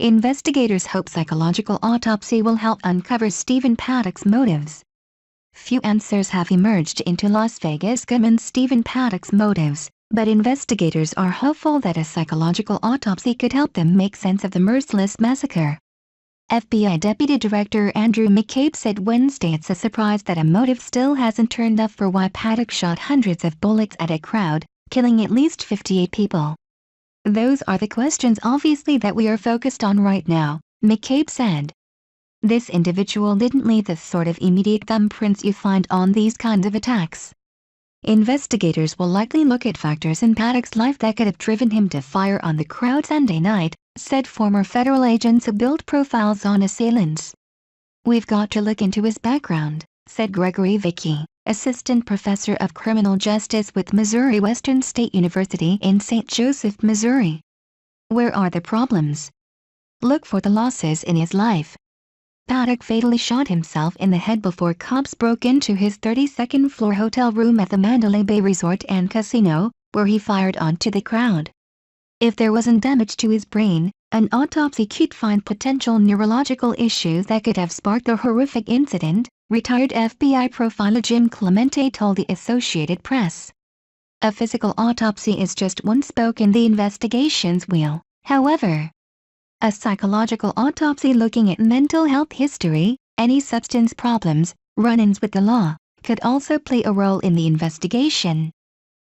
Investigators hope psychological autopsy will help uncover Stephen Paddock's motives. Few answers have emerged into Las Vegas gunman Stephen Paddock's motives, but investigators are hopeful that a psychological autopsy could help them make sense of the merciless massacre. FBI Deputy Director Andrew McCabe said Wednesday it's a surprise that a motive still hasn't turned up for why Paddock shot hundreds of bullets at a crowd, killing at least 58 people. "Those are the questions obviously that we are focused on right now," McCabe said. "This individual didn't leave the sort of immediate thumbprints you find on these kinds of attacks." Investigators will likely look at factors in Paddock's life that could have driven him to fire on the crowd Sunday night, said former federal agents who build profiles on assailants. "We've got to look into his background," said Gregory Vicky, assistant professor of criminal justice with Missouri Western State University in St. Joseph, Missouri. "Where are the problems? Look for the losses in his life." Paddock fatally shot himself in the head before cops broke into his 32nd-floor hotel room at the Mandalay Bay Resort and Casino, where he fired onto the crowd. If there wasn't damage to his brain, an autopsy could find potential neurological issues that could have sparked the horrific incident, retired FBI profiler Jim Clemente told the Associated Press. "A physical autopsy is just one spoke in the investigation's wheel, however. A psychological autopsy looking at mental health history, any substance problems, run-ins with the law, could also play a role in the investigation.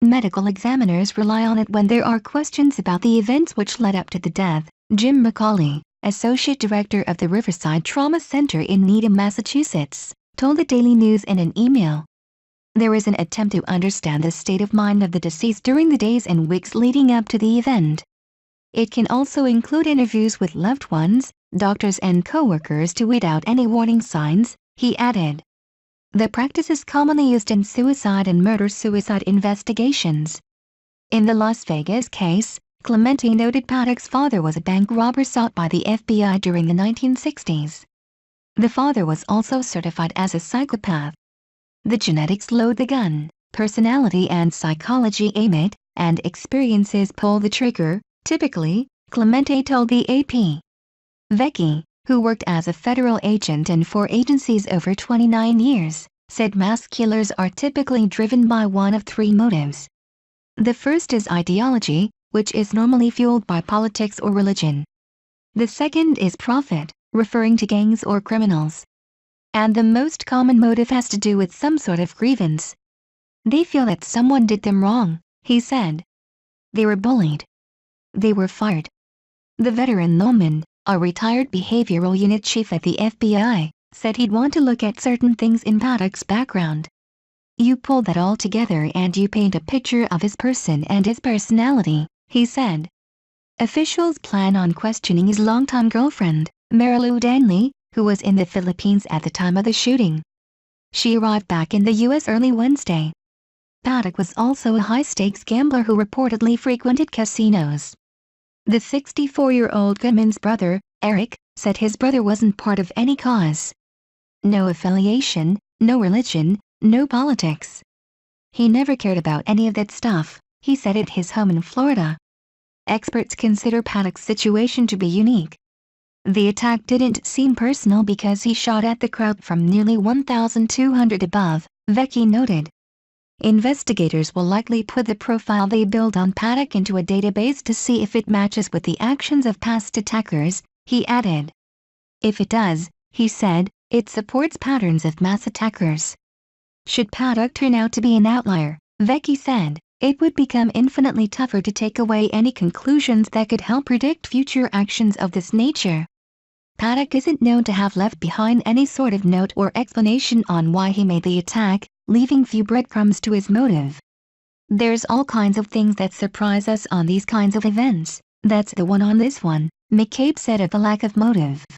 Medical examiners rely on it when there are questions about the events which led up to the death," Jim McCauley, Associate Director of the Riverside Trauma Center in Needham, Massachusetts, told the Daily News in an email. "There is an attempt to understand the state of mind of the deceased during the days and weeks leading up to the event. It can also include interviews with loved ones, doctors and co-workers to weed out any warning signs," he added. The practice is commonly used in suicide and murder-suicide investigations. In the Las Vegas case, Clemente noted Paddock's father was a bank robber sought by the FBI during the 1960s. The father was also certified as a psychopath. "The genetics load the gun, personality and psychology aim it, and experiences pull the trigger, typically," Clemente told the AP. Vecchi, who worked as a federal agent and for agencies over 29 years, said mass killers are typically driven by one of three motives. The first is ideology, which is normally fueled by politics or religion. The second is profit, referring to gangs or criminals. And the most common motive has to do with some sort of grievance. "They feel that someone did them wrong," he said. "They were bullied. They were fired." The veteran Lohman, a retired behavioral unit chief at the FBI, said he'd want to look at certain things in Paddock's background. "You pull that all together and you paint a picture of his person and his personality," he said. Officials plan on questioning his longtime girlfriend, Marilu Danley, who was in the Philippines at the time of the shooting. She arrived back in the U.S. early Wednesday. Paddock was also a high-stakes gambler who reportedly frequented casinos. The 64-year-old gunman's brother, Eric, said his brother wasn't part of any cause. "No affiliation, no religion, no politics. He never cared about any of that stuff," he said at his home in Florida. Experts consider Paddock's situation to be unique. The attack didn't seem personal because he shot at the crowd from nearly 1,200 above, Vecchi noted. Investigators will likely put the profile they build on Paddock into a database to see if it matches with the actions of past attackers, he added. "If it does," he said, "it supports patterns of mass attackers." Should Paddock turn out to be an outlier, Vecchi said, it would become infinitely tougher to take away any conclusions that could help predict future actions of this nature. Paddock isn't known to have left behind any sort of note or explanation on why he made the attack, leaving few breadcrumbs to his motive. "There's all kinds of things that surprise us on these kinds of events. That's the one on this one," McCabe said of the lack of motive.